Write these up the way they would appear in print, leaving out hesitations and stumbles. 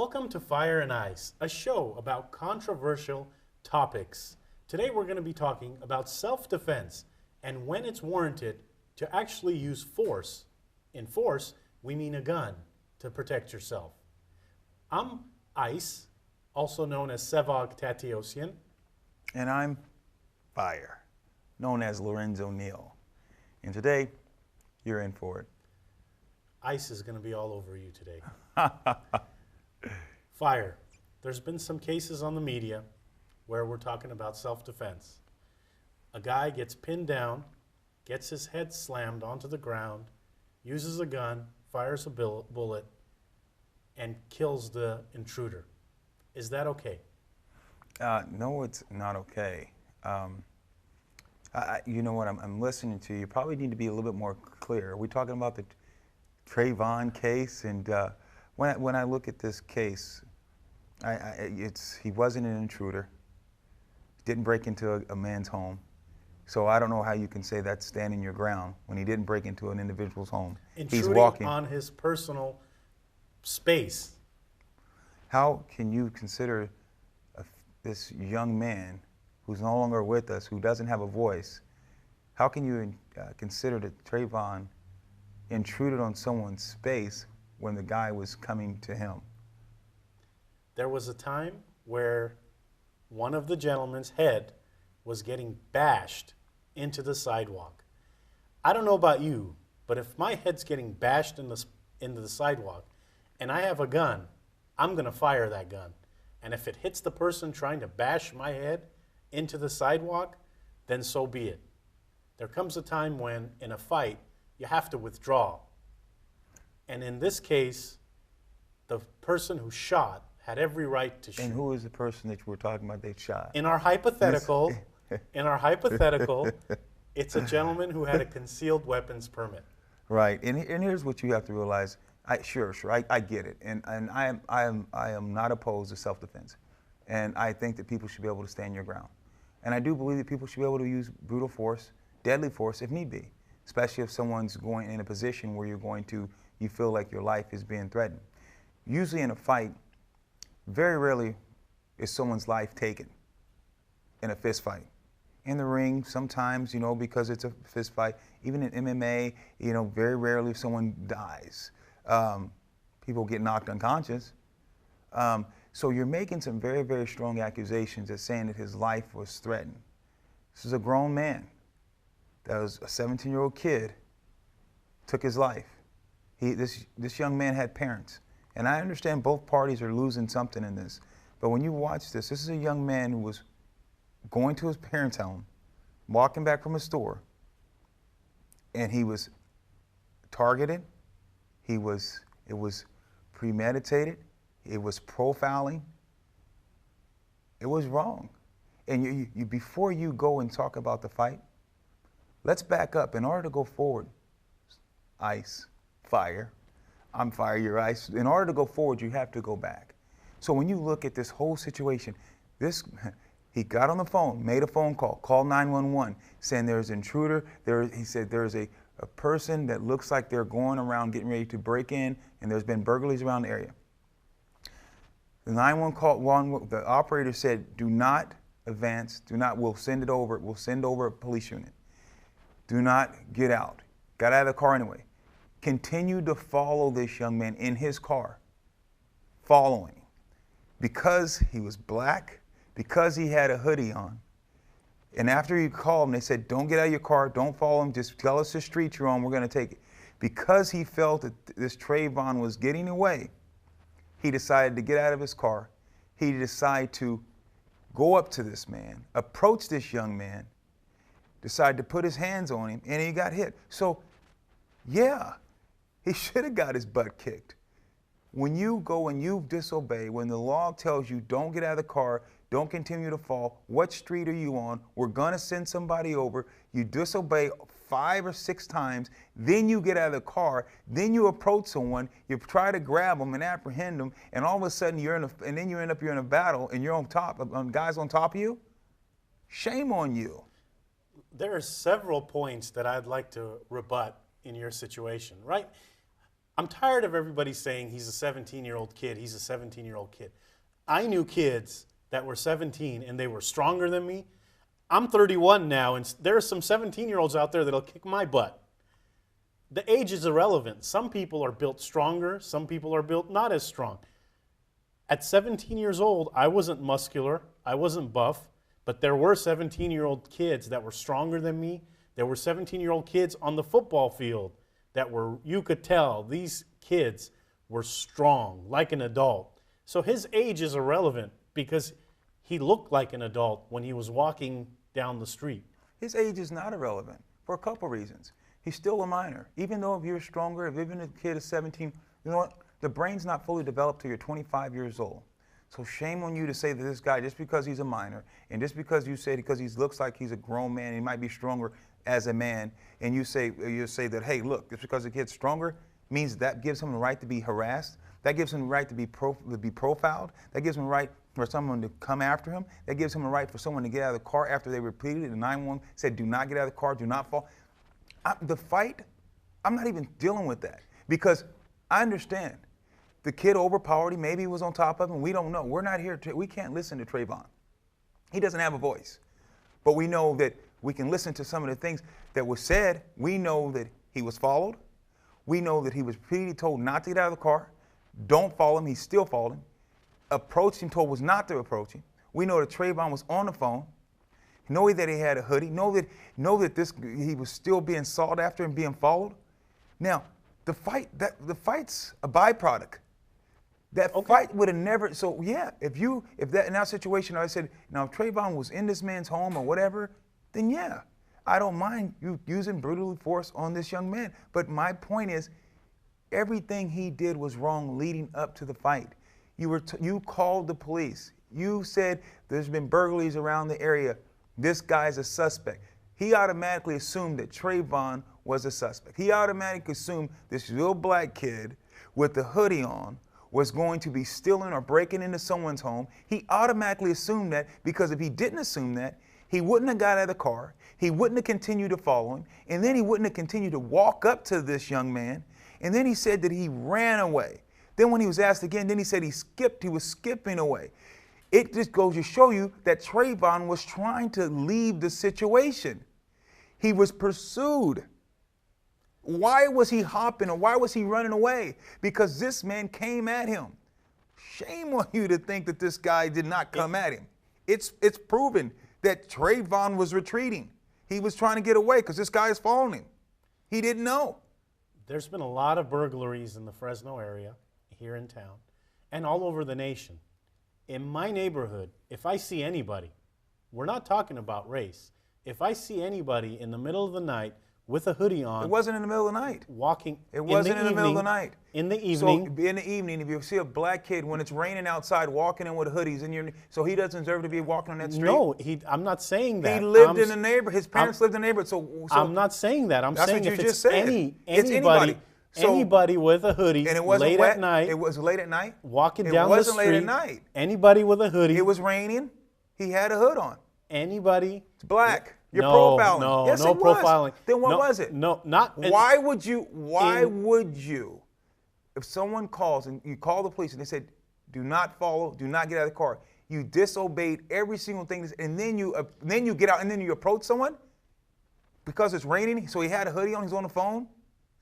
Welcome to Fire and Ice, a show about controversial topics. Today we're going to be talking about self-defense and when it's warranted to actually use force. In force, we mean a gun to protect yourself. I'm Ice, also known as Sevag Tateosian. And I'm Fire, known as Lorenzo Neal. And today, you're in for it. Ice is going to be all over you today. Fire. There's been some cases on the media where we're talking about self-defense. A guy gets pinned down, gets his head slammed onto the ground, uses a gun, fires a bullet, and kills the intruder. Is that okay? No, it's not okay. You know what? I'm listening to you. You probably need to be a little bit more clear. Are we talking about the Trayvon case? And when I look at this case, he wasn't an intruder. Didn't break into a man's home. So I don't know how you can say that's standing your ground when he didn't break into an individual's home. Intruding He's walking on his personal space. How can you consider this young man who's no longer with us, who doesn't have a voice, how can you consider that Trayvon intruded on someone's space when the guy was coming to him? There was a time where one of the gentlemen's head was getting bashed into the sidewalk. I don't know about you, but if my head's getting bashed into the sidewalk and I have a gun, I'm going to fire that gun. And if it hits the person trying to bash my head into the sidewalk, then so be it. There comes a time when, in a fight, you have to withdraw. And in this case, the person who shot had every right to shoot. And who is the person that you were talking about they shot? In our hypothetical, it's a gentleman who had a concealed weapons permit. Right, and here's what you have to realize. I get it, and I am not opposed to self-defense, and I think that people should be able to stand your ground, and I do believe that people should be able to use brutal force, deadly force if need be, especially if someone's going in a position where you feel like your life is being threatened. Usually in a fight, very rarely is someone's life taken in a fist fight. In the ring, sometimes, because it's a fist fight, even in MMA, very rarely someone dies. People get knocked unconscious. So you're making some very, very strong accusations that saying that his life was threatened. This is a grown man. That was a 17-year-old kid, took his life. This young man had parents. And I understand both parties are losing something in this. But when you watch this is a young man who was going to his parents' home, walking back from a store, and he was targeted. It was premeditated. It was profiling. It was wrong. And before you go and talk about the fight, let's back up. In order to go forward, Ice, Fire, I'm Fire, you're Ice. In order to go forward, you have to go back. So when you look at this whole situation, he got on the phone, made a phone call, called 911, saying there's an intruder. He said there's a person that looks like they're going around getting ready to break in, and there's been burglaries around the area. The 911 call, the operator said, do not advance, we'll send over a police unit. Do not get out. Got out of the car anyway. Continued to follow this young man in his car, following. Because he was black, because he had a hoodie on. And after he called them, they said, don't get out of your car, don't follow him, just tell us the street you're on, we're going to take it. Because he felt that this Trayvon was getting away, he decided to get out of his car. He decided to go up to this man, approach this young man, decided to put his hands on him, and he got hit. So, yeah, he should have got his butt kicked. When you go and you disobey, when the law tells you don't get out of the car, don't continue to fall, what street are you on? We're going to send somebody over. You disobey 5 or 6 times, then you get out of the car, then you approach someone, you try to grab them and apprehend them, and all of a sudden you're in a battle and you're on top, guys on top of you? Shame on you. There are several points that I'd like to rebut in your situation, right? I'm tired of everybody saying he's a 17-year-old kid, he's a 17-year-old kid. I knew kids that were 17 and they were stronger than me. I'm 31 now, and there are some 17-year-olds out there that'll kick my butt. The age is irrelevant. Some people are built stronger, some people are built not as strong. At 17 years old, I wasn't muscular, I wasn't buff, but there were 17-year-old kids that were stronger than me. There were 17-year-old kids on the football field that were, you could tell, these kids were strong, like an adult. So his age is irrelevant because he looked like an adult when he was walking down the street. His age is not irrelevant for a couple reasons. He's still a minor. Even though if you're stronger, if even a kid is 17, you know what? The brain's not fully developed till you're 25 years old. So shame on you to say that this guy, just because he's a minor, and just because you say because he looks like he's a grown man, he might be stronger as a man, and you say that, hey, look, just because the kid's stronger means that gives him the right to be harassed, that gives him the right to be profiled, that gives him the right for someone to come after him, that gives him the right for someone to get out of the car after they repeated it, and 911 said, do not get out of the car, do not fall. The fight, I'm not even dealing with that because I understand. The kid overpowered him, maybe he was on top of him, we don't know. We're not here, we can't listen to Trayvon. He doesn't have a voice. But we know that we can listen to some of the things that were said. We know that he was followed. We know that he was repeatedly told not to get out of the car. Don't follow him, he still followed him. Approached him, told was not to approach him. We know that Trayvon was on the phone. Know that he had a hoodie. Know that he was still being sought after and being followed. Now, the fight's a byproduct. That fight would have never. So yeah, if that in that situation, I said, now if Trayvon was in this man's home or whatever, then yeah, I don't mind you using brutal force on this young man. But my point is, everything he did was wrong leading up to the fight. You called the police. You said there's been burglaries around the area. This guy's a suspect. He automatically assumed that Trayvon was a suspect. He automatically assumed this little black kid with the hoodie on was going to be stealing or breaking into someone's home. He automatically assumed that because if he didn't assume that, he wouldn't have got out of the car, he wouldn't have continued to follow him, and then he wouldn't have continued to walk up to this young man, and then he said that he ran away. Then when he was asked again, then he said he was skipping away. It just goes to show you that Trayvon was trying to leave the situation. He was pursued. Why was he hopping or why was he running away? Because this man came at him. Shame on you to think that this guy did not come at him. It's proven that Trayvon was retreating. He was trying to get away because this guy is following him. He didn't know. There's been a lot of burglaries in the Fresno area, here in town, and all over the nation. In my neighborhood, if I see anybody, we're not talking about race, if I see anybody in the middle of the night with a hoodie on. It wasn't in the middle of the night. Walking. It wasn't in the middle of the night. In the evening. So in the evening, if you see a black kid when it's raining outside walking in with hoodies, so he doesn't deserve to be walking on that street? No, I'm not saying that. He lived in the neighborhood. His parents lived in the neighborhood. So I'm not saying that. I'm saying if it's anybody. Anybody with a hoodie, and it wasn't late wet. at night. It was late at night. Walking down the street. It wasn't late at night. Anybody with a hoodie. It was raining. He had a hood on. Anybody. It's black. You're no, profiling. No, yes, no it was. profiling. Then what was it? No, not. Why would you, if someone calls and you call the police and they said, do not follow, do not get out of the car, you disobeyed every single thing, and then you get out and then you approach someone because it's raining, so he had a hoodie on, he's on the phone,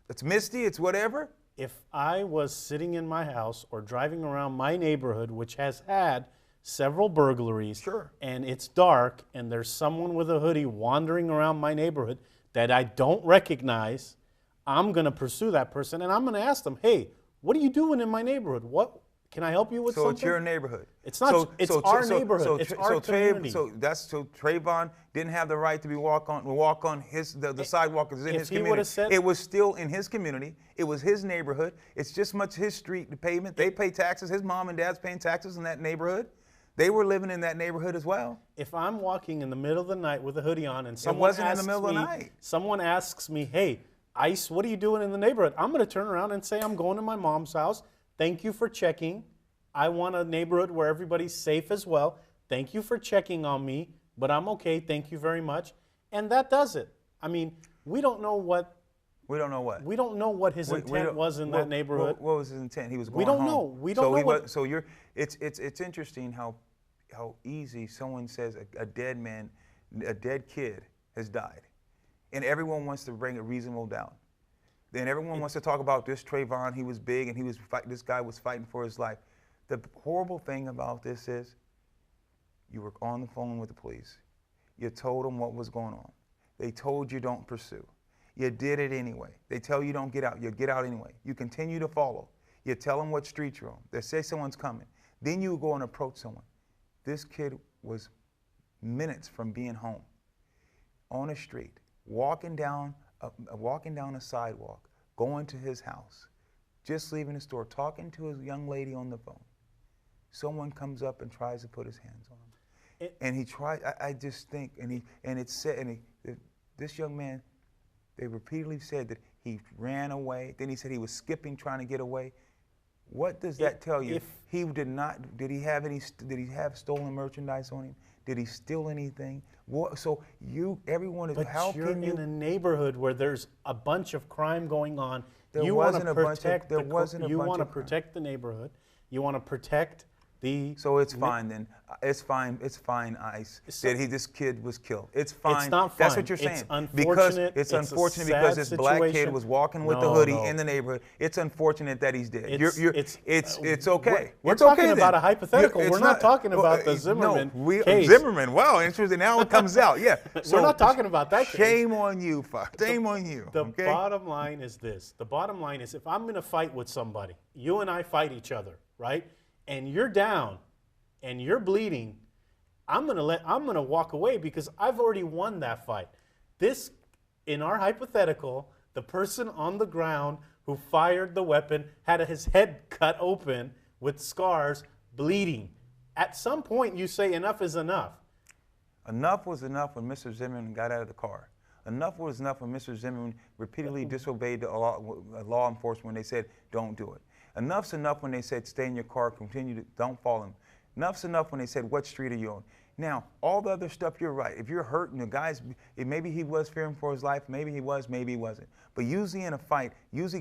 it's misty, it's whatever. If I was sitting in my house or driving around my neighborhood, which has had several burglaries, sure, and it's dark, and there's someone with a hoodie wandering around my neighborhood that I don't recognize, I'm going to pursue that person, and I'm going to ask them, hey, what are you doing in my neighborhood? What can I help you with something? So it's your neighborhood. It's not. It's our neighborhood. It's our community. So Trayvon didn't have the right to walk on the sidewalk is in his community. It was still in his community. It was his neighborhood. It's just much his street, the pavement. They pay taxes. His mom and dad's paying taxes in that neighborhood. They were living in that neighborhood as well. If I'm walking in the middle of the night with a hoodie on and someone asks me, hey, Ice, what are you doing in the neighborhood? I'm going to turn around and say I'm going to my mom's house. Thank you for checking. I want a neighborhood where everybody's safe as well. Thank you for checking on me, but I'm okay. Thank you very much. And that does it. I mean, we don't know what We don't know what. We don't know what his intent was in that neighborhood. What was his intent? He was going We don't home. know. We don't know what. So it's interesting how easy someone says a dead man, a dead kid has died, and everyone wants to bring a reasonable doubt. Then everyone wants to talk about this Trayvon. He was big, and this guy was fighting for his life. The horrible thing about this is, you were on the phone with the police. You told them what was going on. They told you don't pursue. You did it anyway. They tell you don't get out. You get out anyway. You continue to follow. You tell them what street you're on. They say someone's coming. Then you go and approach someone. This kid was minutes from being home, on a street, walking down a sidewalk, going to his house, just leaving the store, talking to a young lady on the phone. Someone comes up and tries to put his hands on him. And he tried, I just think, this young man, they repeatedly said that he ran away. Then he said he was skipping, trying to get away. What does that tell you? He did not, did he have stolen merchandise on him? Did he steal anything? So everyone is, but how you're can you? in a neighborhood where there's a bunch of crime going on. You want to protect the neighborhood. You want to protect the. So it's fine then. It's fine, Ice. This kid was killed. It's fine. It's not fine. That's what you're saying. It's unfortunate. It's unfortunate because this black kid was walking with the hoodie in the neighborhood. It's unfortunate that he's dead. It's okay. We're talking about a hypothetical. We're not talking about the Zimmerman case. Zimmerman. Wow, interesting. Now it comes out. Yeah. We're not talking about that case. Shame on you. Shame on you. The bottom line is this. The bottom line is, if I'm going to fight with somebody, you and I fight each other, right? And you're down and you're bleeding, I'm gonna walk away because I've already won that fight. This, in our hypothetical, the person on the ground who fired the weapon had his head cut open with scars, bleeding. At some point you say enough is enough. Enough was enough when Mr. Zimmerman got out of the car. Enough was enough when Mr. Zimmerman repeatedly disobeyed the law enforcement when they said don't do it. Enough's enough when they said stay in your car, don't follow him. Enough's enough when they said what street are you on. Now, all the other stuff, you're right. If you're hurt and the guy's, maybe he was fearing for his life, maybe he was, maybe he wasn't. But usually in a fight,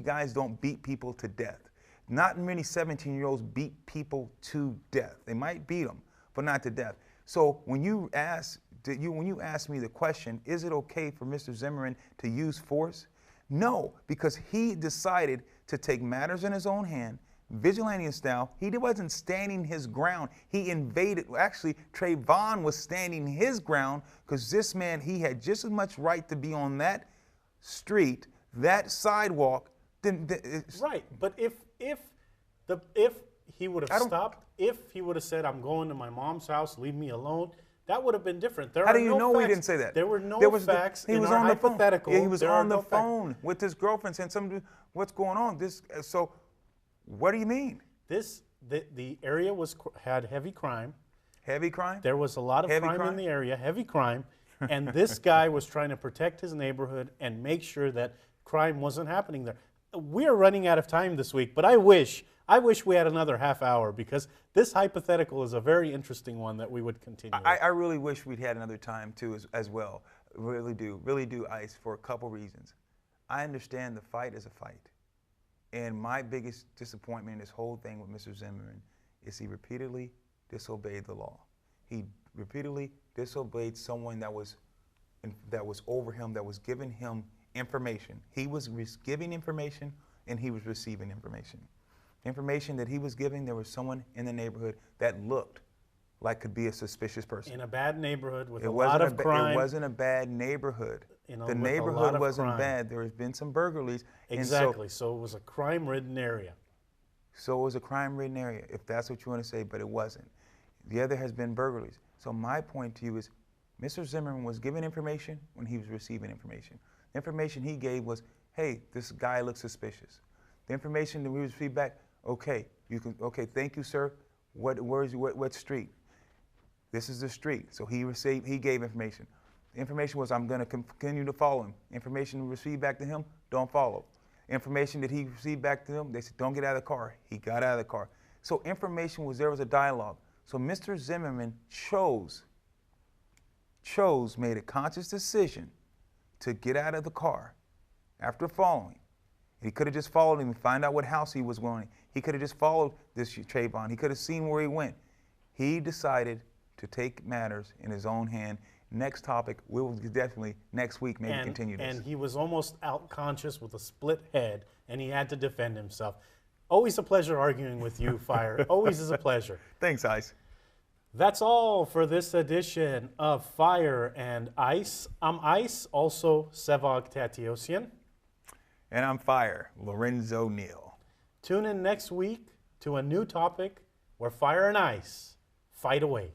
guys don't beat people to death. Not many 17-year-olds beat people to death. They might beat them, but not to death. So when you ask me the question, is it okay for Mr. Zimmerman to use force? No, because he decided to take matters in his own hand, vigilante style. He wasn't standing his ground. He invaded. Actually, Trayvon was standing his ground because this man, he had just as much right to be on that street, that sidewalk. Right, but if he would have stopped, if he would have said, "I'm going to my mom's house, leave me alone," that would have been different. How do you know he didn't say that? There were no facts in our hypothetical. Yeah, he was on the phone with his girlfriend saying, what's going on? So what do you mean? The area had heavy crime. Heavy crime? There was a lot of crime in the area, heavy crime, and this guy was trying to protect his neighborhood and make sure that crime wasn't happening there. We're running out of time this week, but I wish we had another half hour because this hypothetical is a very interesting one that we would continue. I really wish we'd had another time too as well. Really do, Ice, for a couple reasons. I understand the fight is a fight. And my biggest disappointment in this whole thing with Mr. Zimmerman is he repeatedly disobeyed the law. He repeatedly disobeyed someone that was over him, that was giving him information. He was giving information and he was receiving information. Information that he was giving, there was someone in the neighborhood that looked like could be a suspicious person. In a bad neighborhood with a lot of crime. It wasn't a bad neighborhood. The neighborhood wasn't bad. There has been some burglaries. Exactly. So it was a crime-ridden area. So it was a crime-ridden area, if that's what you want to say, but it wasn't. The other has been burglaries. So my point to you is, Mr. Zimmerman was given information when he was receiving information. The information he gave was, hey, this guy looks suspicious. The information that we received back, okay, thank you, sir. What street? This is the street. So he gave information. The information was, I'm going to continue to follow him. Information received back to him, don't follow. Information that he received back to him, they said, don't get out of the car. He got out of the car. So information was, there was a dialogue. So Mr. Zimmerman made a conscious decision to get out of the car after following. He could have just followed him and find out what house he was going. He could have just followed this Trayvon. He could have seen where he went. He decided to take matters in his own hand. Next topic, we will definitely next week maybe continue this. And he was almost out conscious with a split head, and he had to defend himself. Always a pleasure arguing with you, Fire. Always is a pleasure. Thanks, Ice. That's all for this edition of Fire and Ice. I'm Ice, also Sevag Tateosian. And I'm Fire, Lorenzo Neal. Tune in next week to a new topic where Fire and Ice fight away.